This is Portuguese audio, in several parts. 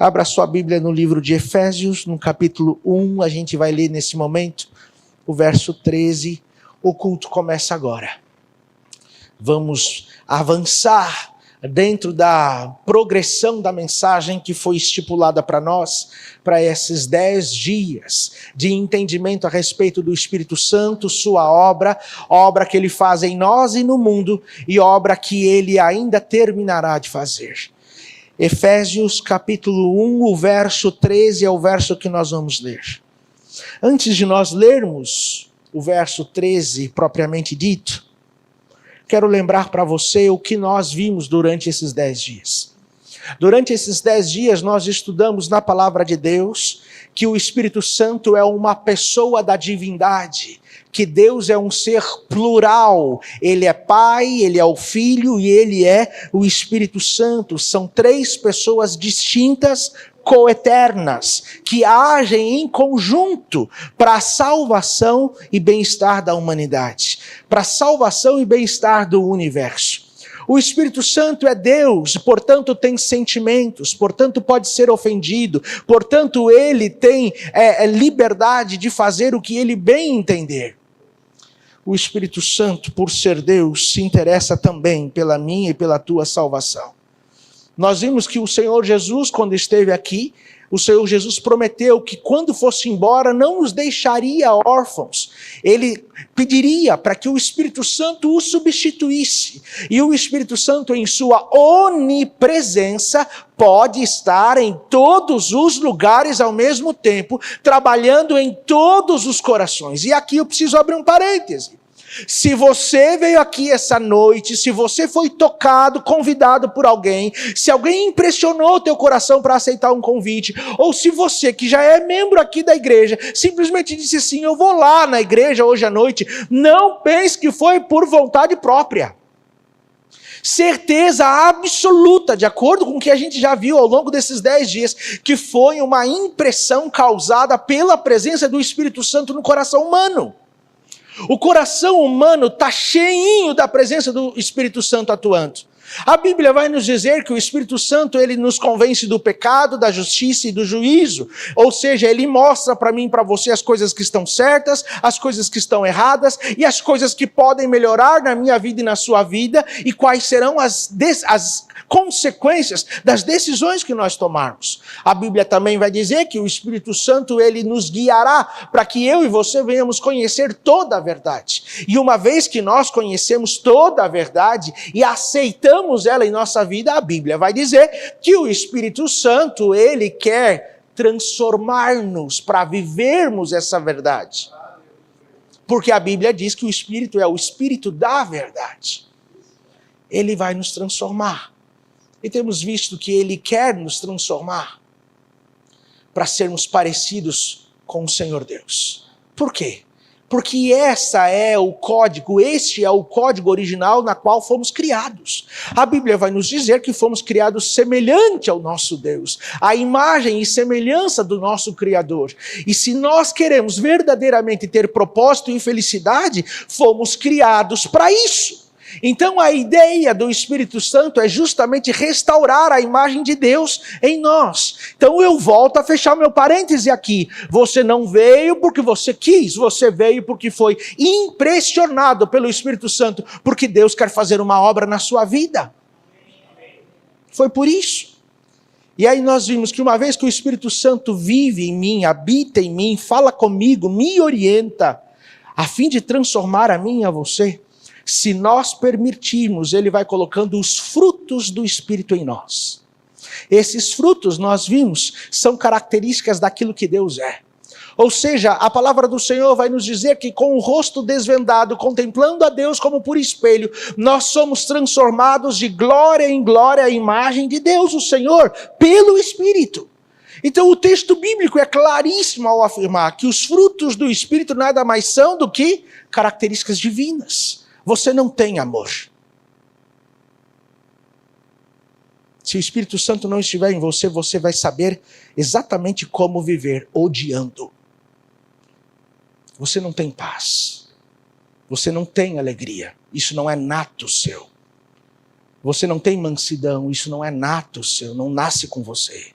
Abra sua Bíblia no livro de Efésios, no capítulo 1, a gente vai ler nesse momento o verso 13. O culto começa agora. Vamos avançar dentro da progressão da mensagem que foi estipulada para nós, para esses 10 dias de entendimento a respeito do Espírito Santo, sua obra que ele faz em nós e no mundo, e obra que ele ainda terminará de fazer. Efésios capítulo 1, o verso 13 é o verso que nós vamos ler. Antes de nós lermos o verso 13 propriamente dito, quero lembrar para você o que nós vimos durante esses 10 dias. Durante esses 10 dias nós estudamos na palavra de Deus que o Espírito Santo é uma pessoa da divindade, que Deus é um ser plural, ele é Pai, ele é o Filho e ele é o Espírito Santo. São 3 pessoas distintas, coeternas, que agem em conjunto para a salvação e bem-estar da humanidade, para a salvação e bem-estar do universo. O Espírito Santo é Deus, portanto tem sentimentos, portanto pode ser ofendido, portanto ele tem liberdade de fazer o que ele bem entender. O Espírito Santo, por ser Deus, se interessa também pela minha e pela tua salvação. Nós vimos que o Senhor Jesus, quando esteve aqui, o Senhor Jesus prometeu que quando fosse embora não nos deixaria órfãos. Ele pediria para que o Espírito Santo o substituísse. E o Espírito Santo, em sua onipresença, pode estar em todos os lugares ao mesmo tempo, trabalhando em todos os corações. E aqui eu preciso abrir um parêntese. Se você veio aqui essa noite, se você foi tocado, convidado por alguém, se alguém impressionou o teu coração para aceitar um convite, ou se você que já é membro aqui da igreja, simplesmente disse assim, eu vou lá na igreja hoje à noite, não pense que foi por vontade própria. Certeza absoluta, de acordo com o que a gente já viu ao longo desses 10 dias, que foi uma impressão causada pela presença do Espírito Santo no coração humano. O coração humano está cheinho da presença do Espírito Santo atuando. A Bíblia vai nos dizer que o Espírito Santo, ele nos convence do pecado, da justiça e do juízo. Ou seja, ele mostra para mim e para você as coisas que estão certas, as coisas que estão erradas e as coisas que podem melhorar na minha vida e na sua vida e quais serão as consequências das decisões que nós tomarmos. A Bíblia também vai dizer que o Espírito Santo, ele nos guiará para que eu e você venhamos conhecer toda a verdade. E uma vez que nós conhecemos toda a verdade e aceitamos ela em nossa vida, a Bíblia vai dizer que o Espírito Santo, ele quer transformar-nos para vivermos essa verdade. Porque a Bíblia diz que o Espírito é o Espírito da verdade. Ele vai nos transformar. E temos visto que ele quer nos transformar para sermos parecidos com o Senhor Deus. Por quê? Porque este é o código original na qual fomos criados. A Bíblia vai nos dizer que fomos criados semelhante ao nosso Deus, a imagem e semelhança do nosso Criador. E se nós queremos verdadeiramente ter propósito e felicidade, fomos criados para isso. Então a ideia do Espírito Santo é justamente restaurar a imagem de Deus em nós. Então eu volto a fechar meu parêntese aqui. Você não veio porque você quis, você veio porque foi impressionado pelo Espírito Santo, porque Deus quer fazer uma obra na sua vida. Foi por isso. E aí nós vimos que uma vez que o Espírito Santo vive em mim, habita em mim, fala comigo, me orienta, a fim de transformar a mim e a você, se nós permitirmos, ele vai colocando os frutos do Espírito em nós. Esses frutos, nós vimos, são características daquilo que Deus é. Ou seja, a palavra do Senhor vai nos dizer que com o rosto desvendado, contemplando a Deus como por espelho, nós somos transformados de glória em glória à imagem de Deus, o Senhor, pelo Espírito. Então o texto bíblico é claríssimo ao afirmar que os frutos do Espírito nada mais são do que características divinas. Você não tem amor. Se o Espírito Santo não estiver em você, você vai saber exatamente como viver odiando. Você não tem paz. Você não tem alegria. Isso não é nato seu. Você não tem mansidão. Isso não é nato seu. Não nasce com você.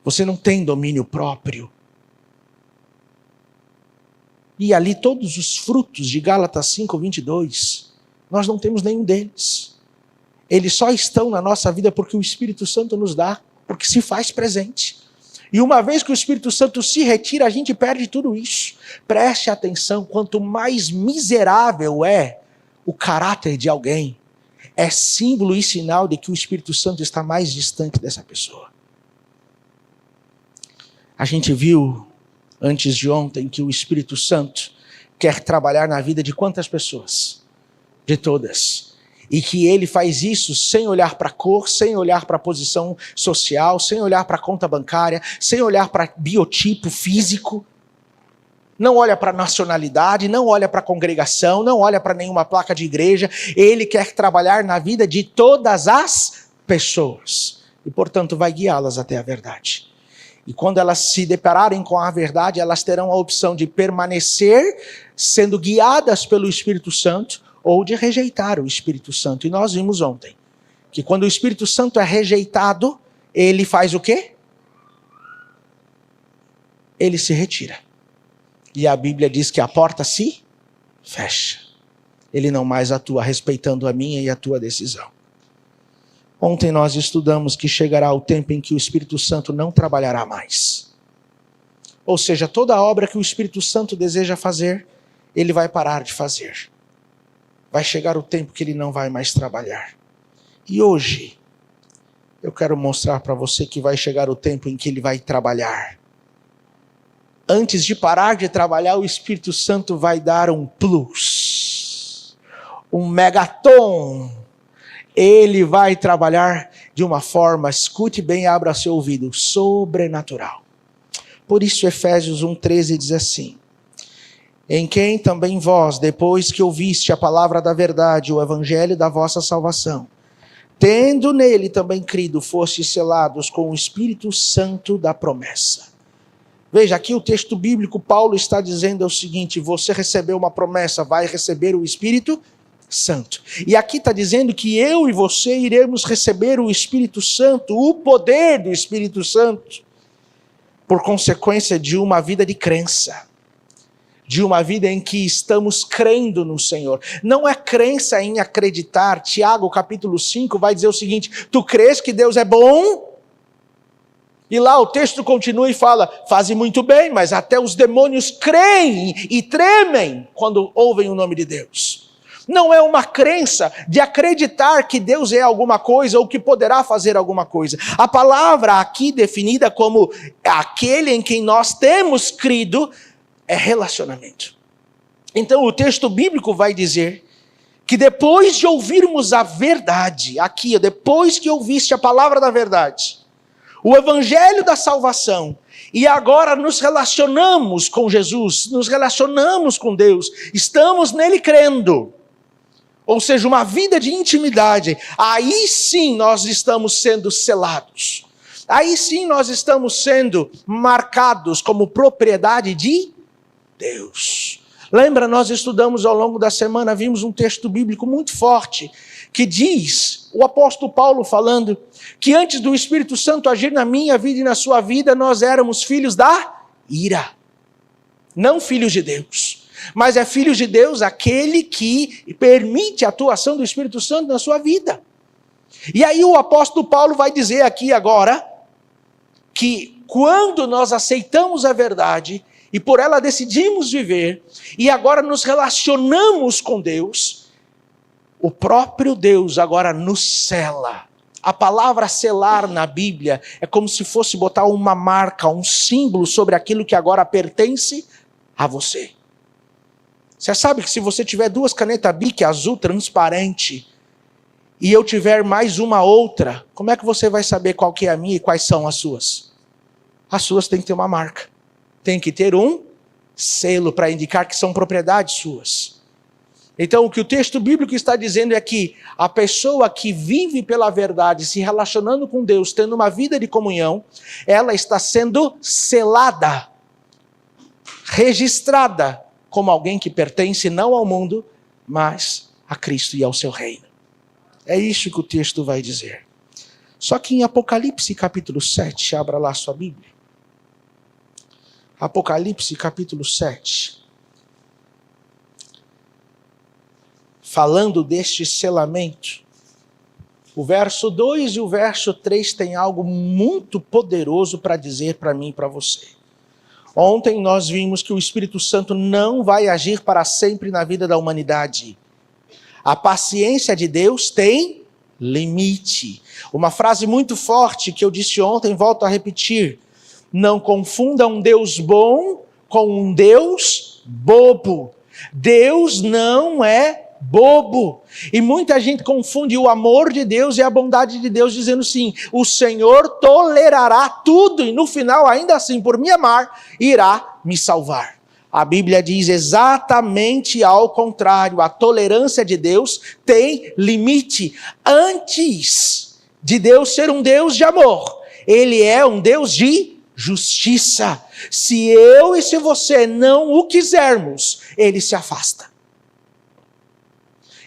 Você não tem domínio próprio. E ali todos os frutos de Gálatas 5:22, nós não temos nenhum deles. Eles só estão na nossa vida porque o Espírito Santo nos dá, porque se faz presente. E uma vez que o Espírito Santo se retira, a gente perde tudo isso. Preste atenção, quanto mais miserável é o caráter de alguém, é símbolo e sinal de que o Espírito Santo está mais distante dessa pessoa. A gente viu antes de ontem que o Espírito Santo quer trabalhar na vida de quantas pessoas? De todas. E que ele faz isso sem olhar para a cor, sem olhar para a posição social, sem olhar para a conta bancária, sem olhar para biotipo físico. Não olha para a nacionalidade, não olha para a congregação, não olha para nenhuma placa de igreja. Ele quer trabalhar na vida de todas as pessoas. E, portanto, vai guiá-las até a verdade. E quando elas se depararem com a verdade, elas terão a opção de permanecer sendo guiadas pelo Espírito Santo ou de rejeitar o Espírito Santo. E nós vimos ontem que quando o Espírito Santo é rejeitado, ele faz o quê? Ele se retira. E a Bíblia diz que a porta se fecha. Ele não mais atua respeitando a minha e a tua decisão. Ontem nós estudamos que chegará o tempo em que o Espírito Santo não trabalhará mais. Ou seja, toda a obra que o Espírito Santo deseja fazer, ele vai parar de fazer. Vai chegar o tempo que ele não vai mais trabalhar. E hoje, eu quero mostrar para você que vai chegar o tempo em que ele vai trabalhar. Antes de parar de trabalhar, o Espírito Santo vai dar um plus, um megaton. Ele vai trabalhar de uma forma, escute bem, abra seu ouvido, sobrenatural. Por isso Efésios 1:13 diz assim: em quem também vós, depois que ouviste a palavra da verdade, o evangelho da vossa salvação, tendo nele também crido, fostes selados com o Espírito Santo da promessa. Veja, aqui o texto bíblico, Paulo está dizendo o seguinte: você recebeu uma promessa, vai receber o Espírito Santo. E aqui está dizendo que eu e você iremos receber o Espírito Santo, o poder do Espírito Santo, por consequência de uma vida de crença, de uma vida em que estamos crendo no Senhor. Não é crença em acreditar. Tiago capítulo 5 vai dizer o seguinte: tu crês que Deus é bom? E lá o texto continua e fala: faze muito bem, mas até os demônios creem e tremem quando ouvem o nome de Deus. Não é uma crença de acreditar que Deus é alguma coisa ou que poderá fazer alguma coisa. A palavra aqui definida como aquele em quem nós temos crido é relacionamento. Então o texto bíblico vai dizer que depois de ouvirmos a verdade, aqui, depois que ouviste a palavra da verdade, o evangelho da salvação, e agora nos relacionamos com Jesus, nos relacionamos com Deus, estamos nele crendo, ou seja, uma vida de intimidade, aí sim nós estamos sendo selados, aí sim nós estamos sendo marcados como propriedade de Deus. Lembra, nós estudamos ao longo da semana, vimos um texto bíblico muito forte, que diz, o apóstolo Paulo falando, que antes do Espírito Santo agir na minha vida e na sua vida, nós éramos filhos da ira, não filhos de Deus. Mas é filhos de Deus aquele que permite a atuação do Espírito Santo na sua vida. E aí o apóstolo Paulo vai dizer aqui agora, que quando nós aceitamos a verdade, e por ela decidimos viver, e agora nos relacionamos com Deus, o próprio Deus agora nos sela. A palavra selar na Bíblia é como se fosse botar uma marca, um símbolo sobre aquilo que agora pertence a você. Você sabe que se você tiver 2 canetas Bic azul transparente, e eu tiver mais uma outra, como é que você vai saber qual que é a minha e quais são as suas? As suas têm que ter uma marca. Tem que ter um selo para indicar que são propriedades suas. Então o que o texto bíblico está dizendo é que a pessoa que vive pela verdade, se relacionando com Deus, tendo uma vida de comunhão, ela está sendo selada, registrada como alguém que pertence não ao mundo, mas a Cristo e ao seu reino. É isso que o texto vai dizer. Só que em Apocalipse capítulo 7, abra lá sua Bíblia. Apocalipse capítulo 7. Falando deste selamento, o verso 2 e o verso 3 tem algo muito poderoso para dizer para mim e para você. Ontem nós vimos que o Espírito Santo não vai agir para sempre na vida da humanidade. A paciência de Deus tem limite. Uma frase muito forte que eu disse ontem, volto a repetir. Não confunda um Deus bom com um Deus bobo. Deus não é bobo. E muita gente confunde o amor de Deus e a bondade de Deus, dizendo sim, o Senhor tolerará tudo e no final, ainda assim, por me amar, irá me salvar. A Bíblia diz exatamente ao contrário. A tolerância de Deus tem limite. Antes de Deus ser um Deus de amor, Ele é um Deus de justiça. Se eu e se você não o quisermos, Ele se afasta.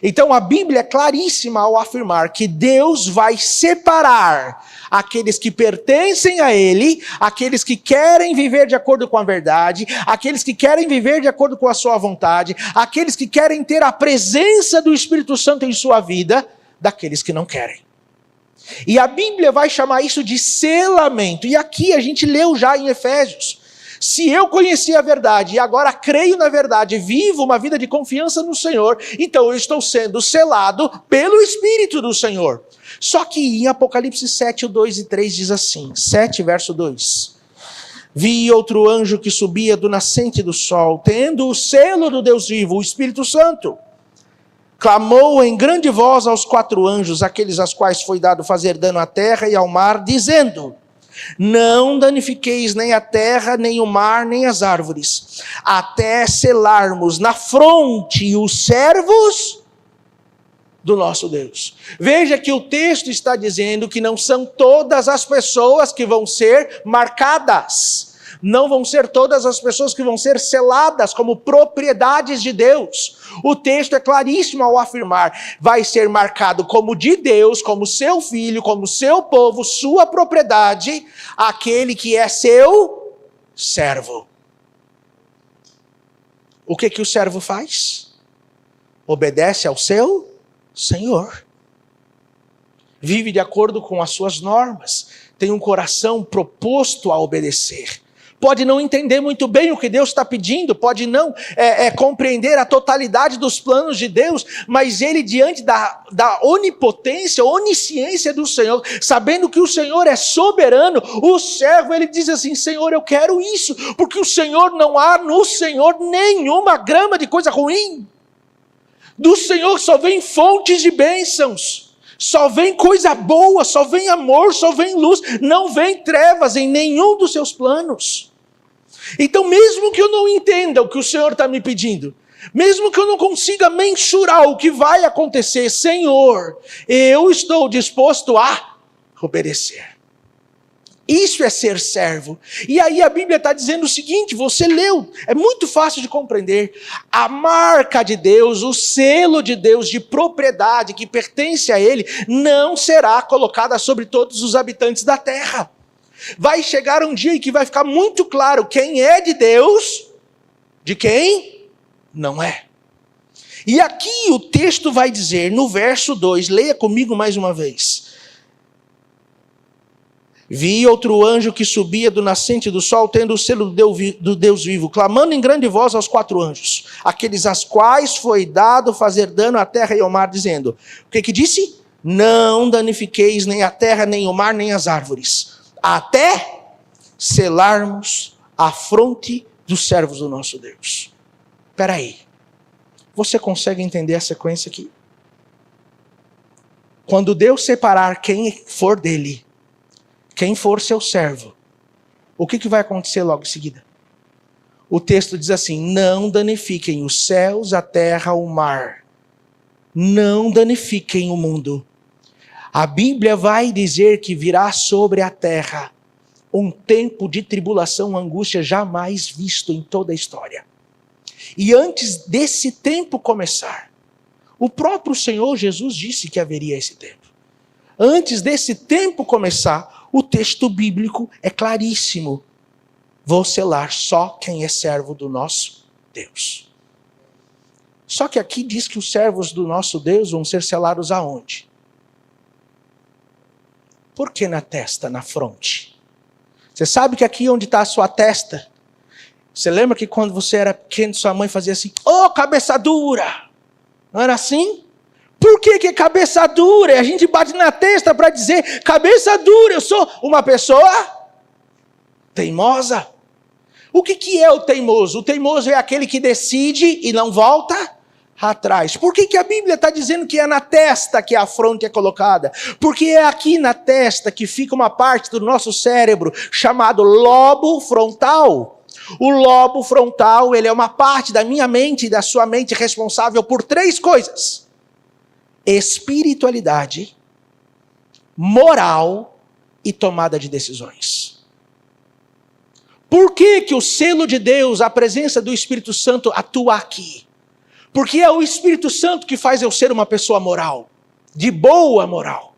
Então a Bíblia é claríssima ao afirmar que Deus vai separar aqueles que pertencem a Ele, aqueles que querem viver de acordo com a verdade, aqueles que querem viver de acordo com a sua vontade, aqueles que querem ter a presença do Espírito Santo em sua vida, daqueles que não querem. E a Bíblia vai chamar isso de selamento. E aqui a gente leu já em Efésios. Se eu conheci a verdade e agora creio na verdade, vivo uma vida de confiança no Senhor, então eu estou sendo selado pelo Espírito do Senhor. Só que em Apocalipse 7, 2 e 3 diz assim, 7 verso 2. Vi outro anjo que subia do nascente do sol, tendo o selo do Deus vivo, o Espírito Santo. Clamou em grande voz aos 4 anjos, aqueles aos quais foi dado fazer dano à terra e ao mar, dizendo: não danifiqueis nem a terra, nem o mar, nem as árvores, até selarmos na fronte os servos do nosso Deus. Veja que o texto está dizendo que não são todas as pessoas que vão ser marcadas. Não vão ser todas as pessoas que vão ser seladas como propriedades de Deus. O texto é claríssimo ao afirmar, vai ser marcado como de Deus, como seu filho, como seu povo, sua propriedade, aquele que é seu servo. O que o servo faz? Obedece ao seu Senhor. Vive de acordo com as suas normas, tem um coração proposto a obedecer. Pode não entender muito bem o que Deus está pedindo, pode não compreender a totalidade dos planos de Deus, mas ele, diante da onipotência, onisciência do Senhor, sabendo que o Senhor é soberano, o servo, ele diz assim: Senhor, eu quero isso, porque o Senhor, não há no Senhor nenhuma grama de coisa ruim. Do Senhor só vem fontes de bênçãos, só vem coisa boa, só vem amor, só vem luz, não vem trevas em nenhum dos seus planos. Então, mesmo que eu não entenda o que o Senhor está me pedindo, mesmo que eu não consiga mensurar o que vai acontecer, Senhor, eu estou disposto a obedecer. Isso é ser servo. E aí a Bíblia está dizendo o seguinte, você leu, é muito fácil de compreender. A marca de Deus, o selo de Deus de propriedade que pertence a Ele, não será colocada sobre todos os habitantes da terra. Vai chegar um dia em que vai ficar muito claro quem é de Deus, de quem não é. E aqui o texto vai dizer, no verso 2, leia comigo mais uma vez. Vi outro anjo que subia do nascente do sol, tendo o selo do Deus vivo, clamando em grande voz aos 4 anjos, aqueles às quais foi dado fazer dano à terra e ao mar, dizendo, o que disse? Não danifiqueis nem a terra, nem o mar, nem as árvores, até selarmos a fronte dos servos do nosso Deus. Espera aí, você consegue entender a sequência aqui? Quando Deus separar quem for dele, quem for seu servo, o que vai acontecer logo em seguida? O texto diz assim, não danifiquem os céus, a terra, o mar. Não danifiquem o mundo. A Bíblia vai dizer que virá sobre a terra um tempo de tribulação, angústia jamais visto em toda a história. E antes desse tempo começar, o próprio Senhor Jesus disse que haveria esse tempo. antes desse tempo começar, o texto bíblico é claríssimo. Vou selar só quem é servo do nosso Deus. Só que aqui diz que os servos do nosso Deus vão ser selados aonde? Por que na testa, na fronte? Você sabe que aqui onde está a sua testa, você lembra que quando você era pequeno, sua mãe fazia assim, ô cabeça dura! Não era assim? Por que é cabeça dura? A gente bate na testa para dizer, cabeça dura, eu sou uma pessoa teimosa. O que é o teimoso? O teimoso é aquele que decide e não volta atrás. Por que a Bíblia está dizendo que é na testa que a fronte é colocada? Porque é aqui na testa que fica uma parte do nosso cérebro chamado lobo frontal. O lobo frontal, ele é uma parte da minha mente e da sua mente responsável por 3 coisas: espiritualidade, moral e tomada de decisões. Por que o selo de Deus, a presença do Espírito Santo atua aqui? Porque é o Espírito Santo que faz eu ser uma pessoa moral, de boa moral,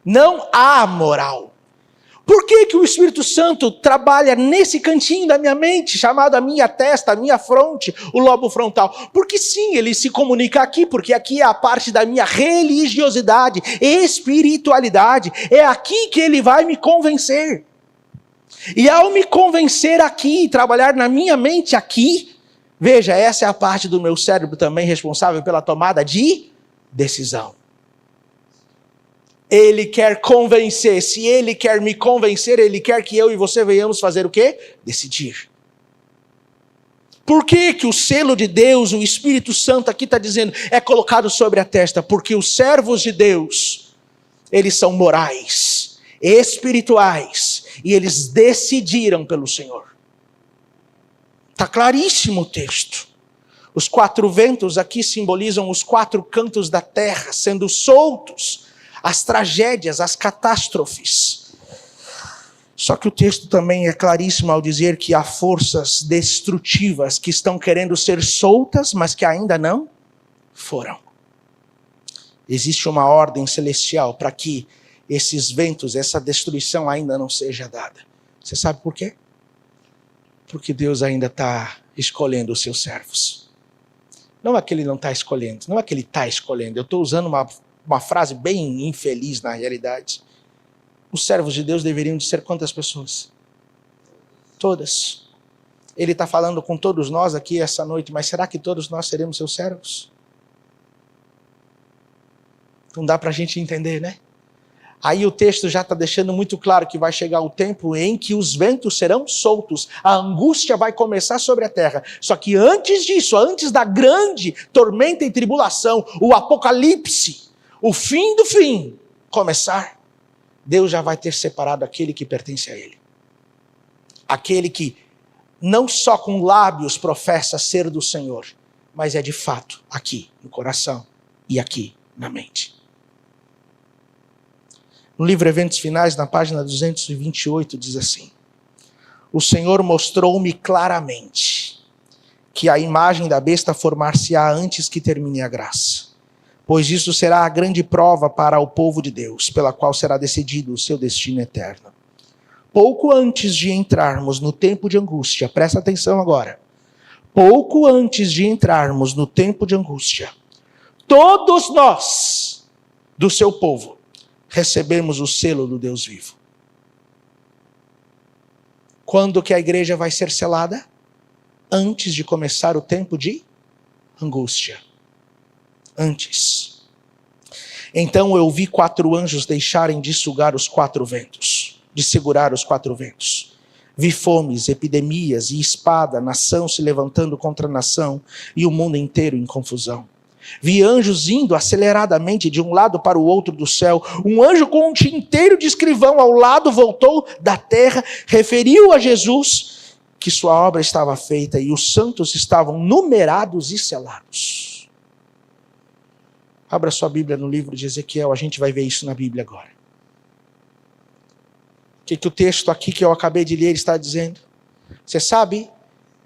não amoral. Por que o Espírito Santo trabalha nesse cantinho da minha mente, chamado a minha testa, a minha fronte, o lobo frontal? Porque sim, ele se comunica aqui, porque aqui é a parte da minha religiosidade, espiritualidade. É aqui que ele vai me convencer. E ao me convencer aqui, trabalhar na minha mente aqui, veja, essa é a parte do meu cérebro também responsável pela tomada de decisão. Ele quer convencer. Se ele quer me convencer, ele quer que eu e você venhamos fazer o quê? Decidir. Por que o selo de Deus, o Espírito Santo aqui está dizendo, é colocado sobre a testa? Porque os servos de Deus, eles são morais, espirituais, e eles decidiram pelo Senhor. Está claríssimo o texto. Os 4 ventos aqui simbolizam os 4 cantos da terra, sendo soltos as tragédias, as catástrofes. Só que o texto também é claríssimo ao dizer que há forças destrutivas que estão querendo ser soltas, mas que ainda não foram. Existe uma ordem celestial para que esses ventos, essa destruição ainda não seja dada. Você sabe por quê? Porque Deus ainda está escolhendo os seus servos. Não é que ele não está escolhendo, não é que ele está escolhendo. Eu estou usando uma frase bem infeliz na realidade. Os servos de Deus deveriam de ser quantas pessoas? Todas. Ele está falando com todos nós aqui essa noite, mas será que todos nós seremos seus servos? Não dá para a gente entender, né? Aí o texto já está deixando muito claro que vai chegar o tempo em que os ventos serão soltos, a angústia vai começar sobre a terra. Só que antes disso, antes da grande tormenta e tribulação, o apocalipse, o fim do fim começar, Deus já vai ter separado aquele que pertence a Ele. Aquele que não só com lábios professa ser do Senhor, mas é de fato aqui no coração e aqui na mente. No livro Eventos Finais, na página 228, diz assim: o Senhor mostrou-me claramente que a imagem da besta formar-se-á antes que termine a graça, pois isso será a grande prova para o povo de Deus, pela qual será decidido o seu destino eterno. Pouco antes de entrarmos no tempo de angústia, presta atenção agora, pouco antes de entrarmos no tempo de angústia, todos nós, do seu povo, recebemos o selo do Deus vivo. Quando que a igreja vai ser selada? Antes de começar o tempo de angústia. Antes. Então eu vi 4 anjos deixarem de sugar os 4 ventos, de segurar os 4 ventos. Vi fomes, epidemias e espada, nação se levantando contra nação e o mundo inteiro em confusão. Vi anjos indo aceleradamente de um lado para o outro do céu. Um anjo com um tinteiro de escrivão ao lado voltou da terra, referiu a Jesus que sua obra estava feita e os santos estavam numerados e selados. Abra sua Bíblia no livro de Ezequiel, a gente vai ver isso na Bíblia agora. O que o texto aqui que eu acabei de ler está dizendo? Você sabe?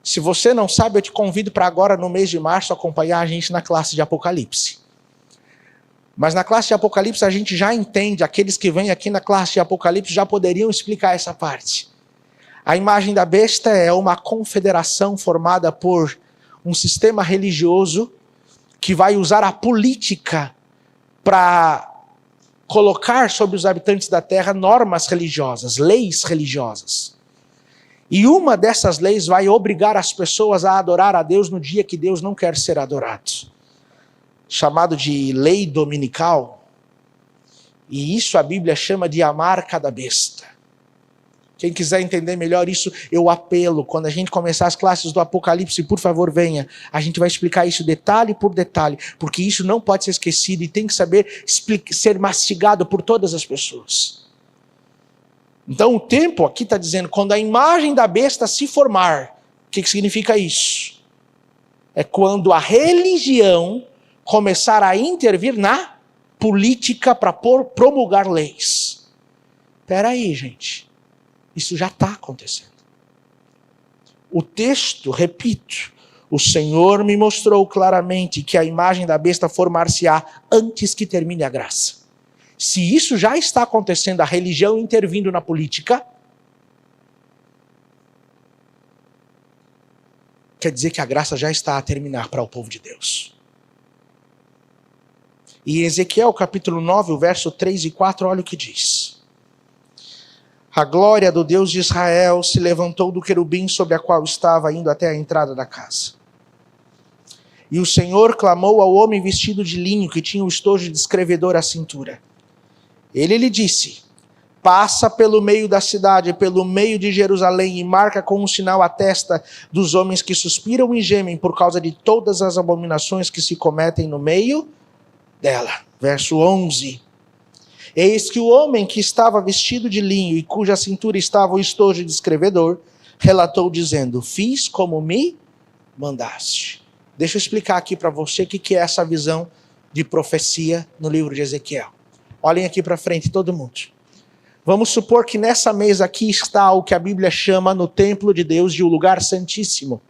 Se você não sabe, eu te convido para agora, no mês de março, acompanhar a gente na classe de Apocalipse. Mas na classe de Apocalipse a gente já entende, aqueles que vêm aqui na classe de Apocalipse já poderiam explicar essa parte. A imagem da besta é uma confederação formada por um sistema religioso que vai usar a política para colocar sobre os habitantes da terra normas religiosas, leis religiosas. E uma dessas leis vai obrigar as pessoas a adorar a Deus no dia que Deus não quer ser adorado. Chamado de lei dominical. E isso a Bíblia chama de a marca da besta. Quem quiser entender melhor isso, eu apelo. Quando a gente começar as classes do Apocalipse, por favor, venha. A gente vai explicar isso detalhe por detalhe, porque isso não pode ser esquecido e tem que saber ser mastigado por todas as pessoas. Então o tempo aqui está dizendo, quando a imagem da besta se formar, o que significa isso? É quando a religião começar a intervir na política para promulgar leis. Espera aí, gente. Isso já está acontecendo. O texto, repito, o Senhor me mostrou claramente que a imagem da besta formar-se-á antes que termine a graça. Se isso já está acontecendo, a religião intervindo na política, quer dizer que a graça já está a terminar para o povo de Deus. E em Ezequiel capítulo 9, o verso 3 e 4, olha o que diz. A glória do Deus de Israel se levantou do querubim sobre a qual estava indo até a entrada da casa. E o Senhor clamou ao homem vestido de linho que tinha o estojo de escrevedor à cintura. Ele lhe disse, passa pelo meio da cidade, pelo meio de Jerusalém e marca com um sinal a testa dos homens que suspiram e gemem por causa de todas as abominações que se cometem no meio dela. Verso 11. Eis que o homem que estava vestido de linho e cuja cintura estava o estojo de escrevedor, relatou dizendo, fiz como me mandaste. Deixa eu explicar aqui para você o que é essa visão de profecia no livro de Ezequiel. Olhem aqui para frente todo mundo. Vamos supor que nessa mesa aqui está o que a Bíblia chama no templo de Deus de o lugar santíssimo.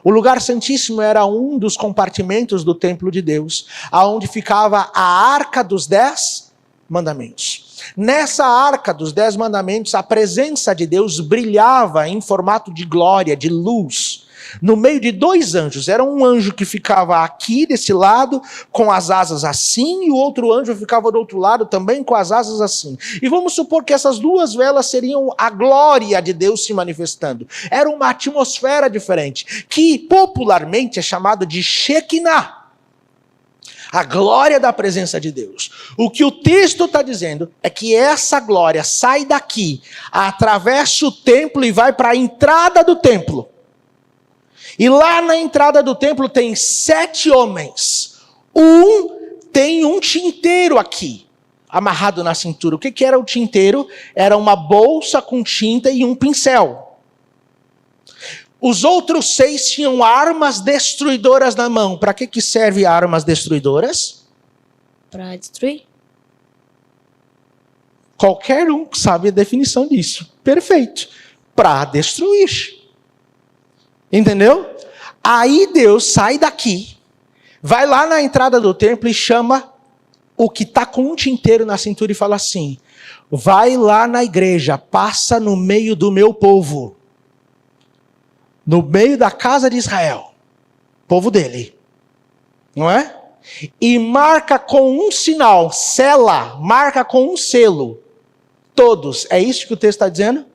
O lugar santíssimo era um dos compartimentos do templo de Deus, aonde ficava a arca dos 10 mandamentos. Nessa arca dos 10 mandamentos, a presença de Deus brilhava em formato de glória, de luz, no meio de 2 anjos. Era um anjo que ficava aqui desse lado, com as asas assim, e o outro anjo ficava do outro lado também com as asas assim. E vamos supor que essas 2 velas seriam a glória de Deus se manifestando. Era uma atmosfera diferente, que popularmente é chamado de Shekinah. A glória da presença de Deus. O que o texto está dizendo é que essa glória sai daqui, atravessa o templo e vai para a entrada do templo. E lá na entrada do templo tem 7 homens. Tem um tinteiro aqui, amarrado na cintura. O que era o tinteiro? Era uma bolsa com tinta e um pincel. Os outros 6 tinham armas destruidoras na mão. Para que servem armas destruidoras? Para destruir. Qualquer um sabe a definição disso. Perfeito. Para destruir. Entendeu? Aí Deus sai daqui, vai lá na entrada do templo e chama o que está com um tinteiro na cintura e fala assim, vai lá na igreja, passa no meio do meu povo. No meio da casa de Israel, povo dele, não é? E marca com um sinal, sela, marca com um selo, todos. É isso que o texto está dizendo?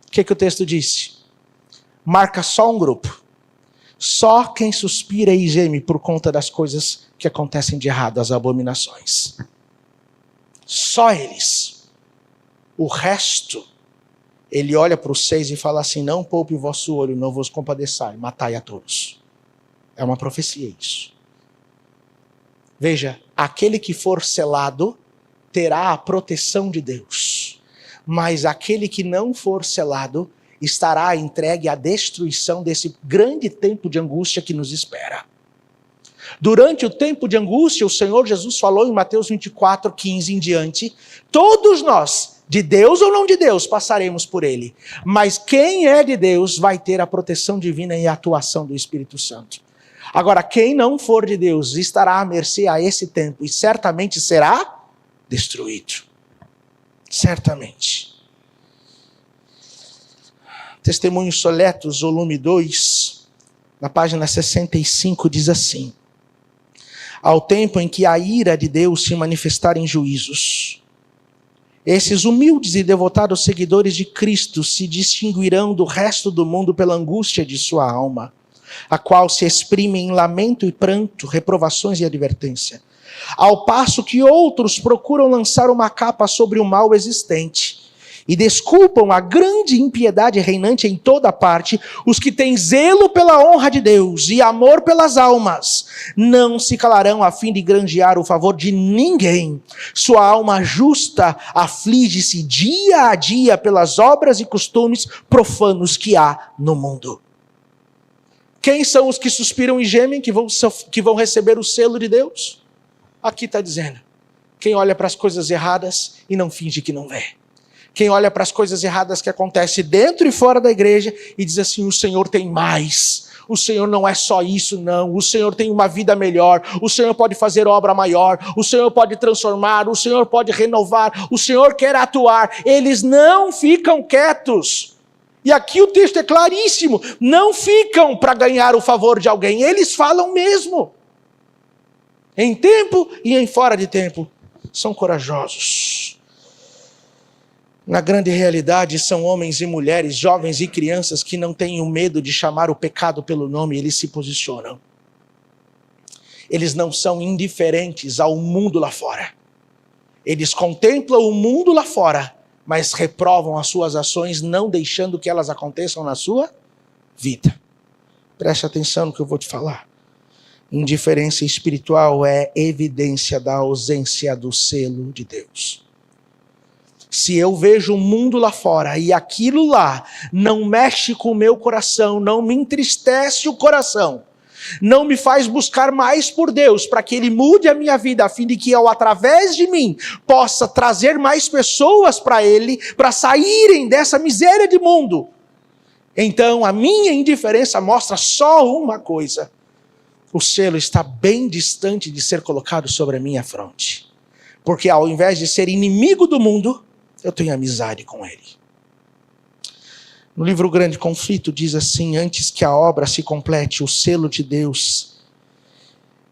O que o texto disse? Marca só um grupo, só quem suspira e geme por conta das coisas que acontecem de errado, as abominações. Só eles. O resto... Ele olha para os 6 e fala assim, não poupe o vosso olho, não vos compadeçai, matai a todos. É uma profecia isso. Veja, aquele que for selado terá a proteção de Deus. Mas aquele que não for selado estará entregue à destruição desse grande tempo de angústia que nos espera. Durante o tempo de angústia, o Senhor Jesus falou em Mateus 24, 15 em diante, todos nós, de Deus ou não de Deus, passaremos por ele. Mas quem é de Deus vai ter a proteção divina e a atuação do Espírito Santo. Agora, quem não for de Deus estará à mercê a esse tempo e certamente será destruído. Certamente. Testemunhos Soletos, volume 2, na página 65, diz assim: ao tempo em que a ira de Deus se manifestar em juízos, esses humildes e devotados seguidores de Cristo se distinguirão do resto do mundo pela angústia de sua alma, a qual se exprime em lamento e pranto, reprovações e advertência, ao passo que outros procuram lançar uma capa sobre o mal existente e desculpam a grande impiedade reinante em toda parte. Os que têm zelo pela honra de Deus e amor pelas almas não se calarão a fim de granjear o favor de ninguém. Sua alma justa aflige-se dia a dia pelas obras e costumes profanos que há no mundo. Quem são os que suspiram e gemem que vão receber o selo de Deus? Aqui está dizendo: quem olha para as coisas erradas e não finge que não vê. Quem olha para as coisas erradas que acontecem dentro e fora da igreja e diz assim: o Senhor tem mais. O Senhor não é só isso, não. O Senhor tem uma vida melhor. O Senhor pode fazer obra maior. O Senhor pode transformar. O Senhor pode renovar. O Senhor quer atuar. Eles não ficam quietos. E aqui o texto é claríssimo. Não ficam para ganhar o favor de alguém. Eles falam mesmo. Em tempo e em fora de tempo. São corajosos. Na grande realidade, são homens e mulheres, jovens e crianças que não têm o medo de chamar o pecado pelo nome, eles se posicionam. Eles não são indiferentes ao mundo lá fora. Eles contemplam o mundo lá fora, mas reprovam as suas ações, não deixando que elas aconteçam na sua vida. Preste atenção no que eu vou te falar. Indiferença espiritual é evidência da ausência do selo de Deus. Se eu vejo o mundo lá fora e aquilo lá não mexe com o meu coração, não me entristece o coração, não me faz buscar mais por Deus, para que Ele mude a minha vida, a fim de que eu, através de mim, possa trazer mais pessoas para Ele, para saírem dessa miséria de mundo, então a minha indiferença mostra só uma coisa: o selo está bem distante de ser colocado sobre a minha fronte, porque ao invés de ser inimigo do mundo, eu tenho amizade com ele. No livro Grande Conflito diz assim: antes que a obra se complete, o selo de Deus,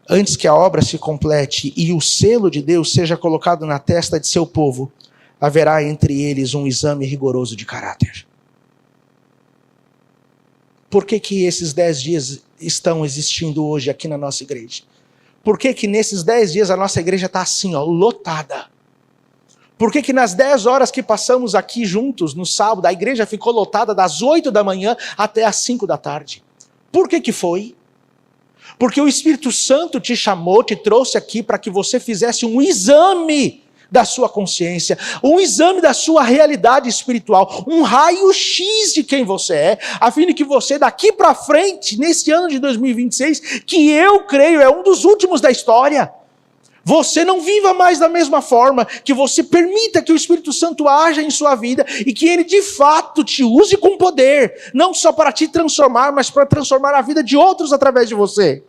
antes que a obra se complete e o selo de Deus seja colocado na testa de seu povo, haverá entre eles um exame rigoroso de caráter. Por que esses 10 dias estão existindo hoje aqui na nossa igreja? Por que nesses 10 dias a nossa igreja está assim, lotada? Por que nas 10 horas que passamos aqui juntos no sábado, a igreja ficou lotada das 8 da manhã até as 5 da tarde? Por que foi? Porque o Espírito Santo te chamou, te trouxe aqui para que você fizesse um exame da sua consciência, um exame da sua realidade espiritual, um raio-x de quem você é, a fim de que você daqui para frente, nesse ano de 2026, que eu creio é um dos últimos da história, você não viva mais da mesma forma, que você permita que o Espírito Santo haja em sua vida e que ele de fato te use com poder, não só para te transformar, mas para transformar a vida de outros através de você.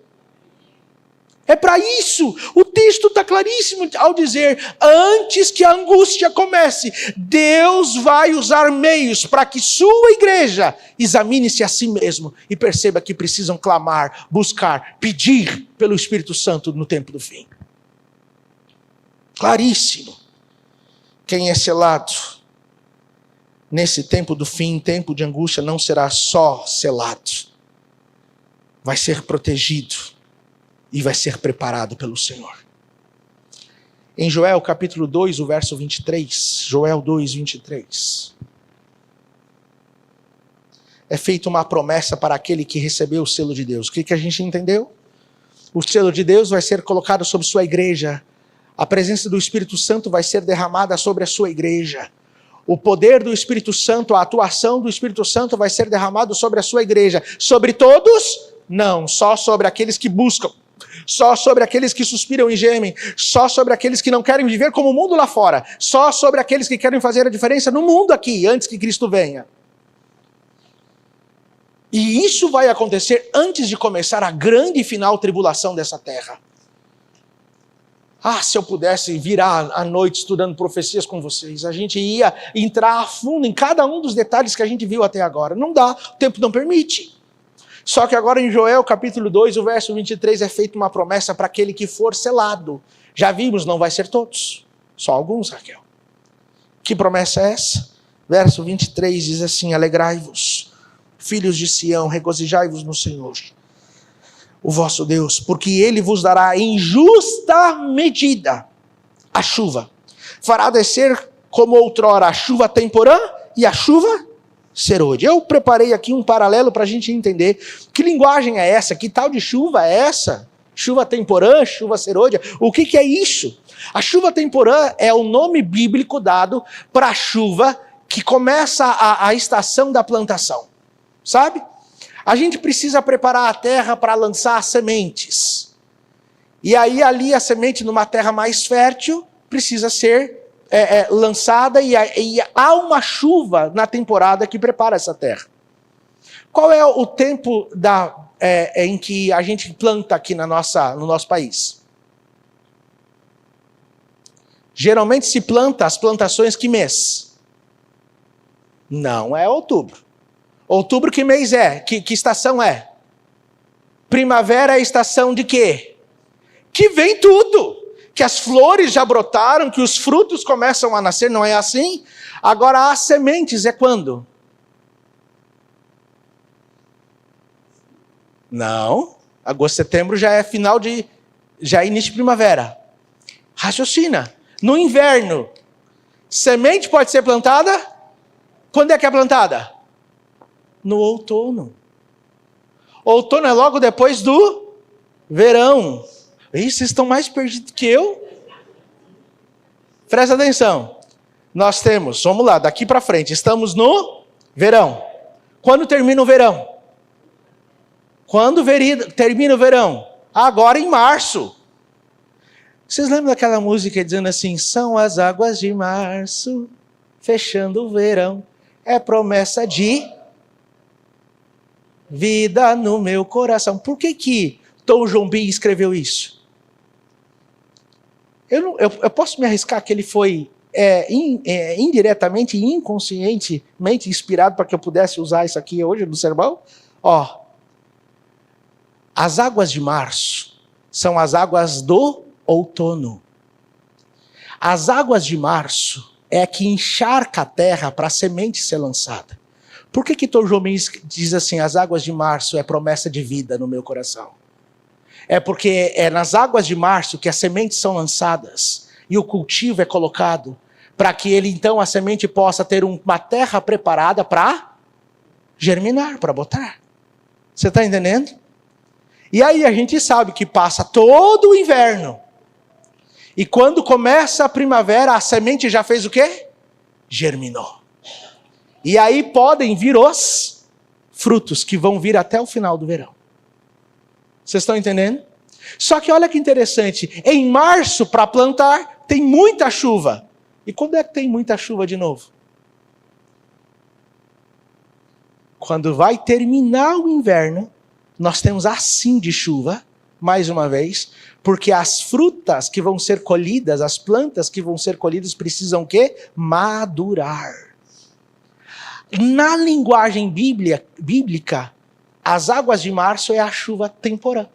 É para isso, o texto está claríssimo ao dizer: antes que a angústia comece, Deus vai usar meios para que sua igreja examine-se a si mesmo e perceba que precisam clamar, buscar, pedir pelo Espírito Santo no tempo do fim. Claríssimo. Quem é selado nesse tempo do fim, tempo de angústia, não será só selado, vai ser protegido e vai ser preparado pelo Senhor. Em Joel capítulo 2, o verso 23, Joel 2, 23, é feita uma promessa para aquele que recebeu o selo de Deus. O que a gente entendeu? O selo de Deus vai ser colocado sobre sua igreja. A presença do Espírito Santo vai ser derramada sobre a sua igreja. O poder do Espírito Santo, a atuação do Espírito Santo vai ser derramado sobre a sua igreja. Sobre todos? Não, só sobre aqueles que buscam. Só sobre aqueles que suspiram e gemem. Só sobre aqueles que não querem viver como o mundo lá fora. Só sobre aqueles que querem fazer a diferença no mundo aqui, antes que Cristo venha. E isso vai acontecer antes de começar a grande e final tribulação dessa terra. Se eu pudesse virar à noite estudando profecias com vocês, a gente ia entrar a fundo em cada um dos detalhes que a gente viu até agora. Não dá, o tempo não permite. Só que agora em Joel capítulo 2, o verso 23, é feita uma promessa para aquele que for selado. Já vimos, não vai ser todos, só alguns, Raquel. Que promessa é essa? Verso 23 diz assim: alegrai-vos, filhos de Sião, regozijai-vos no Senhor, o vosso Deus, porque ele vos dará em justa medida a chuva. Fará descer como outrora a chuva temporã e a chuva serôdia. Eu preparei aqui um paralelo para a gente entender que linguagem é essa, que tal de chuva é essa? Chuva temporã, chuva serôdia, o que é isso? A chuva temporã é o nome bíblico dado para a chuva que começa a estação da plantação, sabe? A gente precisa preparar a terra para lançar as sementes. E aí ali a semente numa terra mais fértil precisa ser lançada e há uma chuva na temporada que prepara essa terra. Qual é o tempo em que a gente planta aqui no nosso país? Geralmente se planta as plantações que mês? Não é outubro. Outubro que mês é? Que estação é? Primavera é a estação de quê? Que vem tudo. Que as flores já brotaram, que os frutos começam a nascer, não é assim? Agora as sementes é quando? Não. Agosto, setembro já é já é início de primavera. Raciocina. No inverno, semente pode ser plantada? Quando é que é plantada? No outono. Outono é logo depois do verão. Ih, vocês estão mais perdidos que eu? Presta atenção. Nós temos, vamos lá, daqui para frente, estamos no verão. Quando termina o verão? Quando termina o verão? Agora em março. Vocês lembram daquela música dizendo assim: são as águas de março, fechando o verão, é promessa de vida no meu coração. Por que Tom Jobim escreveu isso? Eu posso me arriscar que ele foi indiretamente e inconscientemente inspirado para que eu pudesse usar isso aqui hoje no sermão? As águas de março são as águas do outono. As águas de março é a que encharca a terra para a semente ser lançada. Por que Tom Jobim diz assim: as águas de março é promessa de vida no meu coração? É porque é nas águas de março que as sementes são lançadas e o cultivo é colocado para que a semente possa ter uma terra preparada para germinar, para botar. Você está entendendo? E aí a gente sabe que passa todo o inverno. E quando começa a primavera, a semente já fez o quê? Germinou. E aí podem vir os frutos que vão vir até o final do verão. Vocês estão entendendo? Só que olha que interessante. Em março, para plantar, tem muita chuva. E quando é que tem muita chuva de novo? Quando vai terminar o inverno, nós temos assim de chuva, mais uma vez, porque as frutas que vão ser colhidas, as plantas que vão ser colhidas precisam o quê? Madurar. Na linguagem bíblica, as águas de março é a chuva temporã.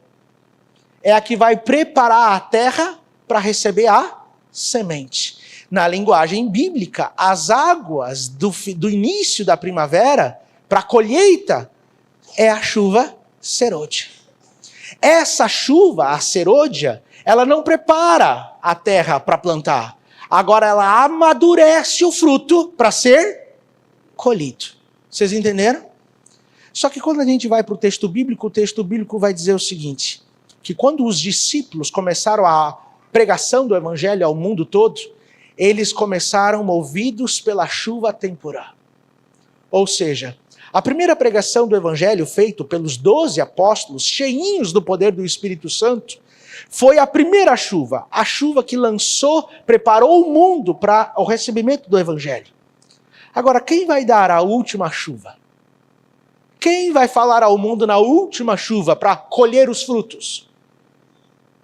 É a que vai preparar a terra para receber a semente. Na linguagem bíblica, as águas do início da primavera para a colheita é a chuva serôdia. Essa chuva, a serôdia, ela não prepara a terra para plantar. Agora ela amadurece o fruto para ser colhido. Vocês entenderam? Só que quando a gente vai para o texto bíblico vai dizer o seguinte: que quando os discípulos começaram a pregação do evangelho ao mundo todo, eles começaram movidos pela chuva temporã. Ou seja, a primeira pregação do evangelho feito pelos 12 apóstolos, cheinhos do poder do Espírito Santo, foi a primeira chuva, a chuva que preparou o mundo para o recebimento do evangelho. Agora, quem vai dar a última chuva? Quem vai falar ao mundo na última chuva para colher os frutos?